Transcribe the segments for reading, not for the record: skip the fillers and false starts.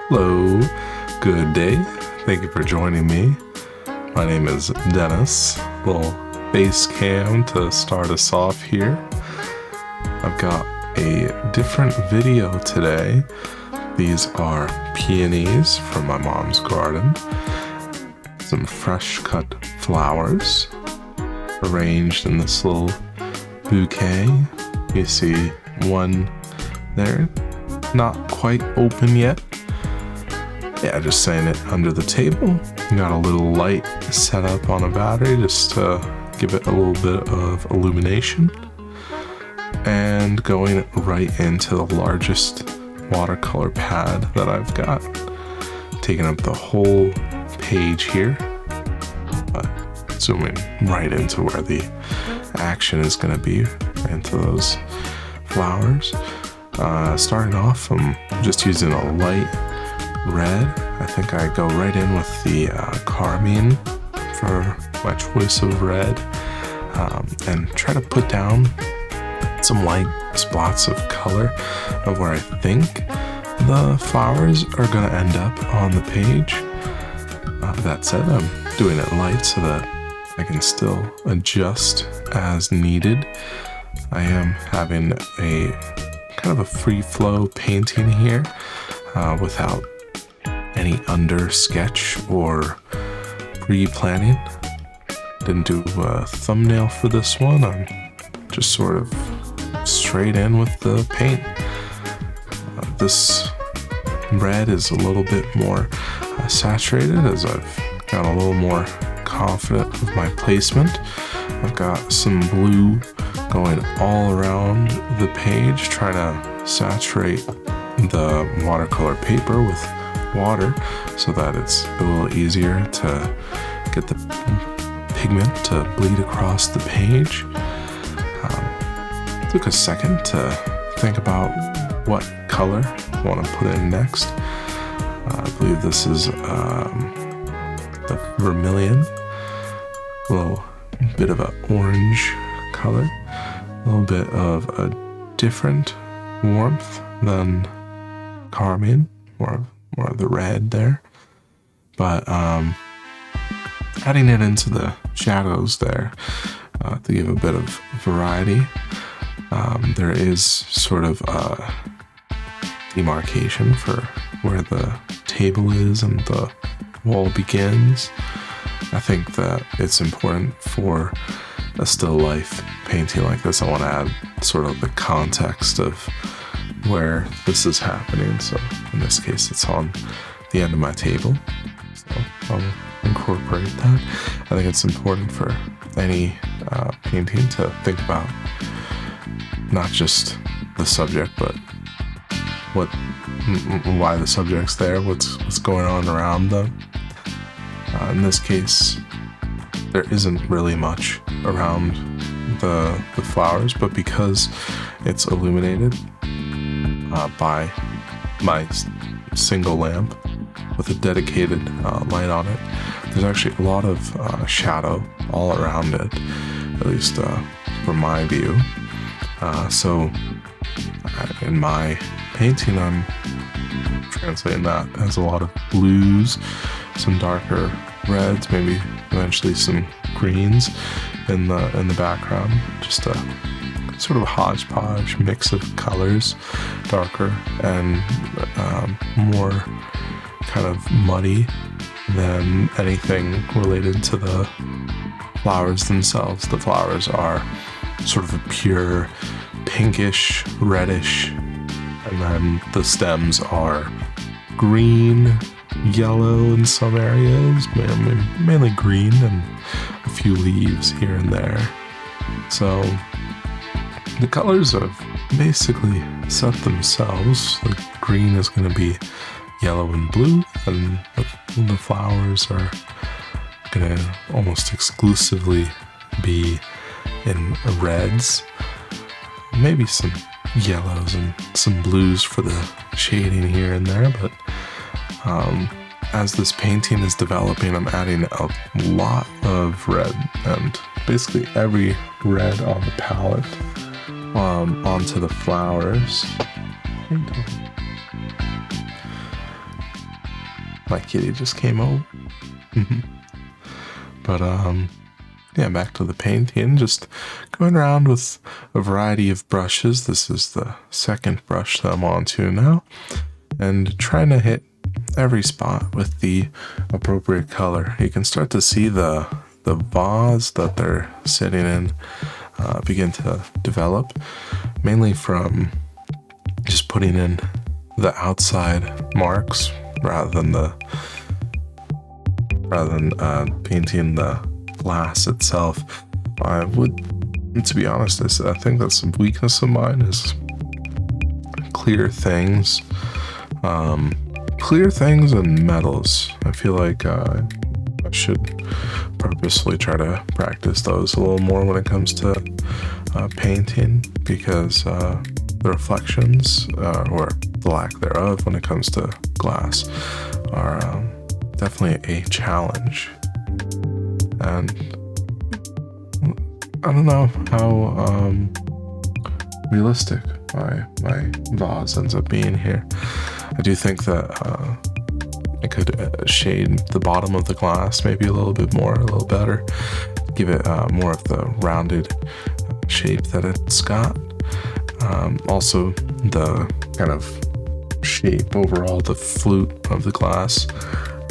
Hello, good day. Thank you for joining me. My name is Dennis. Little base cam to start us off here. I've got a different video today. These are peonies from my mom's garden. Some fresh cut flowers arranged in this little bouquet. You see one there, not quite open yet. Yeah, just setting it under the table. Got a little light set up on a battery just to give it a little bit of illumination. And going right into the largest watercolor pad that I've got. Taking up the whole page here. Zooming right into where the action is going to be, into those flowers. Starting off, I'm just using a light red. I think I go right in with the carmine for my choice of red, and try to put down some light spots of color of where I think the flowers are going to end up on the page. That said, I'm doing it light so that I can still adjust as needed. I am having a kind of a free flow painting here, without any under sketch or pre-planning. Didn't do a thumbnail for this one. I'm just sort of straight in with the paint. This red is a little bit more saturated, as I've got a little more confident with my placement. I've got some blue going all around the page, trying to saturate the watercolor paper with water so that it's a little easier to get the pigment to bleed across the page. Took a second to think about what color I want to put in next. I believe this is the vermilion, a little bit of an orange color, a little bit of a different warmth than carmine, more of the red there, but adding it into the shadows there to give a bit of variety. There is sort of a demarcation for where the table is and the wall begins. I think that it's important for a still life painting like this. I want to add sort of the context of where this is happening. So in this case, it's on the end of my table. So I'll incorporate that. I think it's important for any painting to think about not just the subject, but why the subject's there, what's going on around them. In this case, there isn't really much around the flowers, but because it's illuminated by my single lamp with a dedicated light on it, there's actually a lot of shadow all around it, at least from my view. So in my painting, I'm translating that as a lot of blues, some darker reds, maybe eventually some greens in the background. Just a sort of hodgepodge mix of colors, darker and more kind of muddy than anything related to the flowers themselves. The flowers are sort of a pure pinkish, reddish, and then the stems are green, yellow in some areas, mainly green, and a few leaves here and there. So the colors have basically set themselves. The green is going to be yellow and blue, and the flowers are going to almost exclusively be in reds, maybe some yellows and some blues for the shading here and there. But as this painting is developing, I'm adding a lot of red, and basically every red on the palette onto the flowers. My kitty just came over. But yeah, back to the painting. Just going around with a variety of brushes. This is the second brush that I'm on to now, and trying to hit every spot with the appropriate color. You can start to see the vase that they're sitting in begin to develop, mainly from just putting in the outside marks rather than painting the glass itself. I would, to be honest, I think that's a weakness of mine, is clear things. Clear things and metals. I feel like I should purposely try to practice those a little more when it comes to painting, because the reflections, or the lack thereof when it comes to glass, are definitely a challenge. And I don't know how realistic my vase ends up being here. I do think that I could shade the bottom of the glass maybe a little bit more, a little better, give it more of the rounded shape that it's got. Also, the kind of shape overall, the flute of the glass,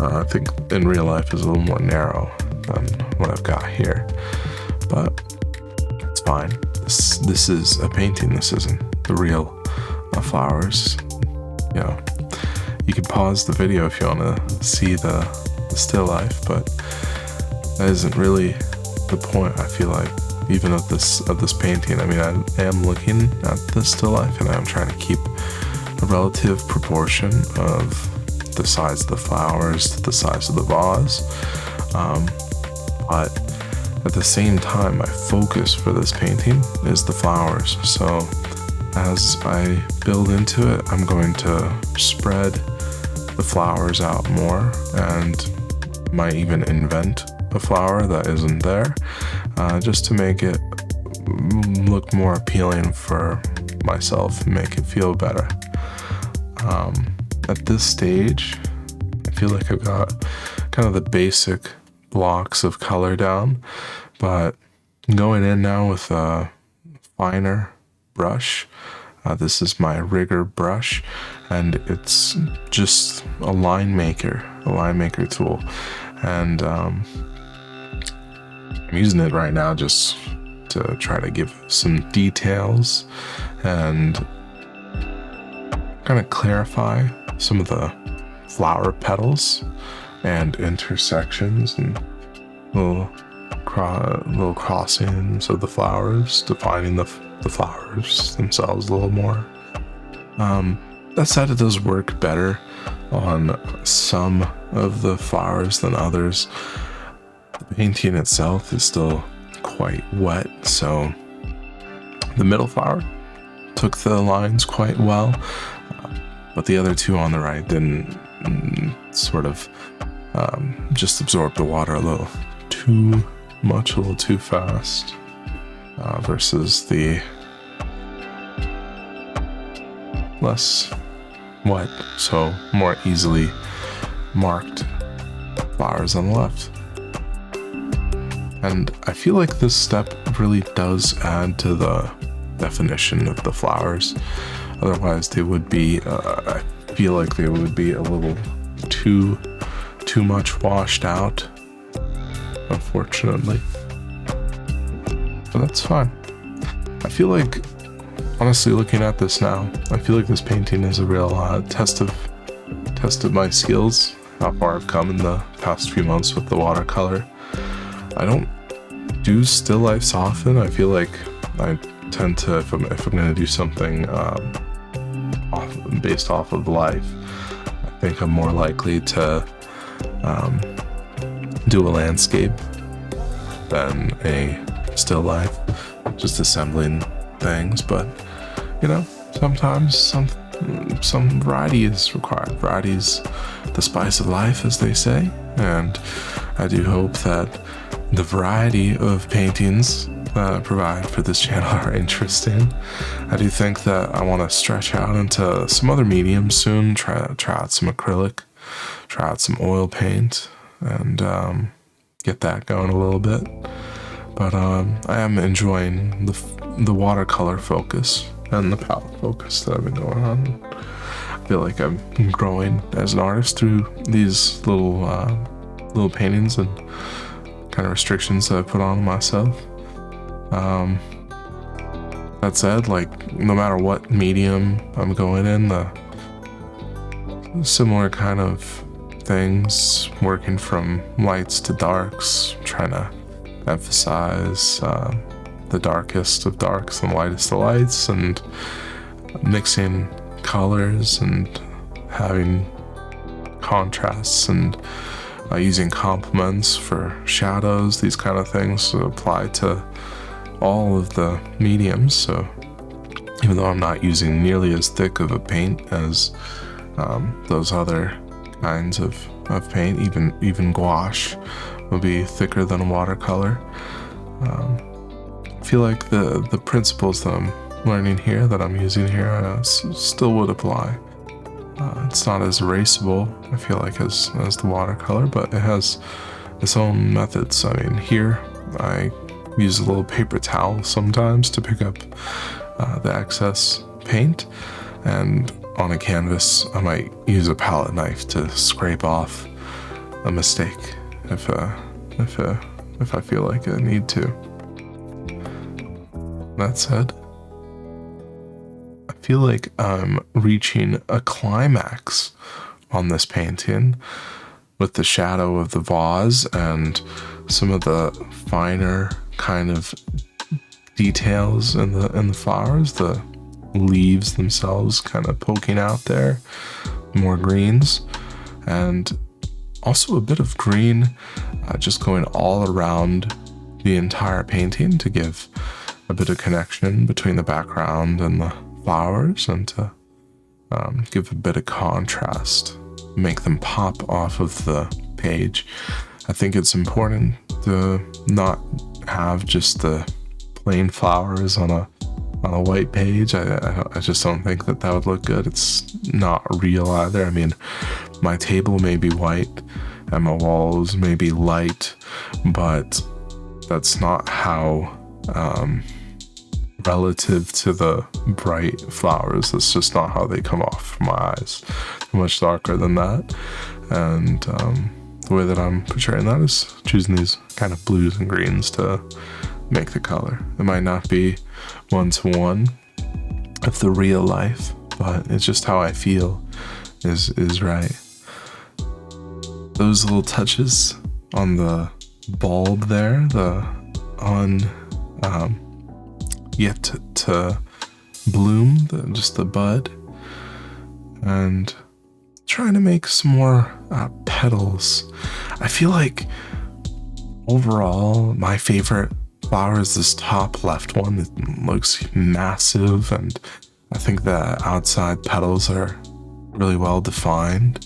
I think in real life is a little more narrow than what I've got here, but it's fine. This is a painting. This isn't the real flowers. You know, you can pause the video if you want to see the still life, but that isn't really the point, I feel like, even of this painting. I mean, I am looking at the still life, and I'm trying to keep a relative proportion of the size of the flowers to the size of the vase, but at the same time, my focus for this painting is the flowers. So as I build into it, I'm going to spread the flowers out more, and might even invent a flower that isn't there, just to make it look more appealing for myself and make it feel better. At this stage, I feel like I've got kind of the basic blocks of color down, but going in now with a finer brush. This is my rigger brush, and it's just a line maker tool, and I'm using it right now just to try to give some details and kind of clarify some of the flower petals and intersections and little crossings of the flowers, defining the flowers themselves a little more. That said, it does work better on some of the flowers than others. The painting itself is still quite wet, so the middle flower took the lines quite well, but the other two on the right didn't, sort of just absorb the water a little too much, a little too fast, versus the less wet, so more easily marked flowers on the left. And I feel like this step really does add to the definition of the flowers. Otherwise they would be, I feel like they would be a little too much washed out, unfortunately. But that's fine. I feel like, honestly, looking at this now, I feel like this painting is a real test of my skills, how far I've come in the past few months with the watercolor. I don't do still lifes often. I feel like I tend to, if I'm going to do something based off of life, I think I'm more likely to do a landscape than a still life, just assembling things. But you know, sometimes some variety is required. Variety is the spice of life, as they say, and I do hope that the variety of paintings that I provide for this channel are interesting. I do think that I want to stretch out into some other mediums soon, try out some acrylic, try out some oil paint and get that going a little bit. But I am enjoying the watercolor focus and the palette focus that I've been going on. I feel like I'm growing as an artist through these little paintings and kind of restrictions that I put on myself. That said, like, no matter what medium I'm going in, the similar kind of things, working from lights to darks, trying to emphasize the darkest of darks and lightest of lights, and mixing colors and having contrasts and using complements for shadows. These kind of things apply to all of the mediums. So even though I'm not using nearly as thick of a paint as those other kinds of paint, even gouache will be thicker than a watercolor. I feel like the principles that I'm learning here, that I'm using here, still would apply. It's not as erasable, I feel like, as the watercolor, but it has its own methods. I mean, here I use a little paper towel sometimes to pick up the excess paint, and on a canvas I might use a palette knife to scrape off a mistake if I feel like I need to. That said, I feel like I'm reaching a climax on this painting with the shadow of the vase and some of the finer kind of details in the flowers, the leaves themselves kind of poking out there, more greens, and also a bit of green just going all around the entire painting to give a bit of connection between the background and the flowers, and to give a bit of contrast, make them pop off of the page. I think it's important to not have just the plain flowers on a white page. I just don't think that would look good. It's not real either. I mean, my table may be white and my walls may be light, but that's not how relative to the bright flowers, that's just not how they come off from my eyes. They're much darker than that, and the way that I'm portraying that is choosing these kind of blues and greens to make the color. It might not be one-to-one of the real life, but it's just how I feel is right. Those little touches on the bulb there, the yet to bloom, just the bud, and trying to make some more petals. I feel like overall my favorite flower is this top left one. It looks massive, and I think the outside petals are really well defined.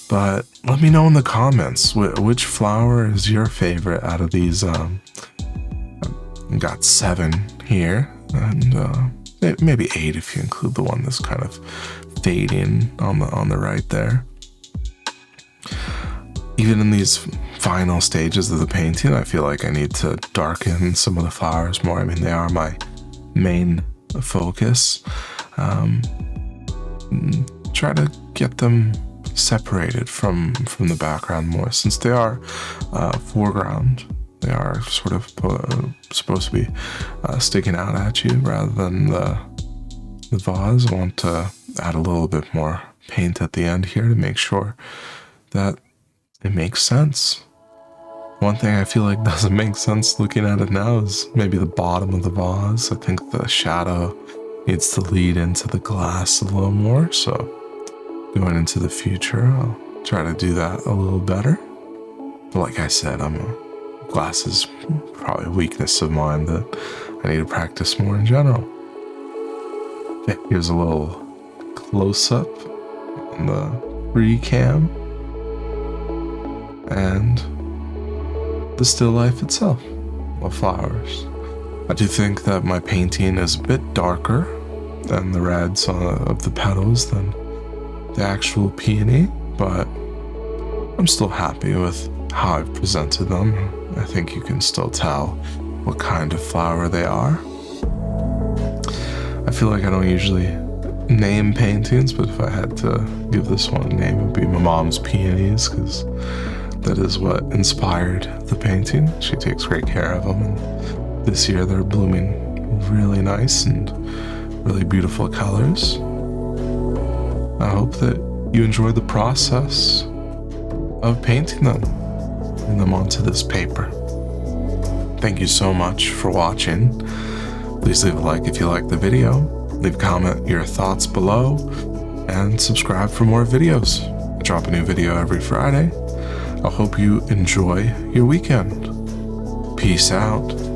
But let me know in the comments which flower is your favorite out of these. I've got 7 here, and maybe 8 if you include the one that's kind of fading on the right there. Even in these final stages of the painting, I feel like I need to darken some of the flowers more. I mean, they are my main focus. Try to get them separated from the background more, since they are foreground. They are sort of supposed to be sticking out at you rather than the vase. I want to add a little bit more paint at the end here to make sure that it makes sense. One thing I feel like doesn't make sense looking at it now is maybe the bottom of the vase. I think the shadow needs to lead into the glass a little more, so going into the future I'll try to do that a little better. But like I said, glass is probably a weakness of mine that I need to practice more in general. Here's a little close-up on the pre-cam and the still life itself of flowers. I do think that my painting is a bit darker than the reds of the petals than the actual peony, but I'm still happy with how I've presented them. I think you can still tell what kind of flower they are. I feel like I don't usually name paintings, but if I had to give this one a name, it would be my mom's peonies, because that is what inspired the painting. She takes great care of them, and this year they're blooming really nice and really beautiful colors. I hope that you enjoyed the process of painting them and them onto this paper. Thank you so much for watching. Please leave a like if you liked the video, leave a comment your thoughts below, and subscribe for more videos. I drop a new video every Friday. I hope you enjoy your weekend. Peace out.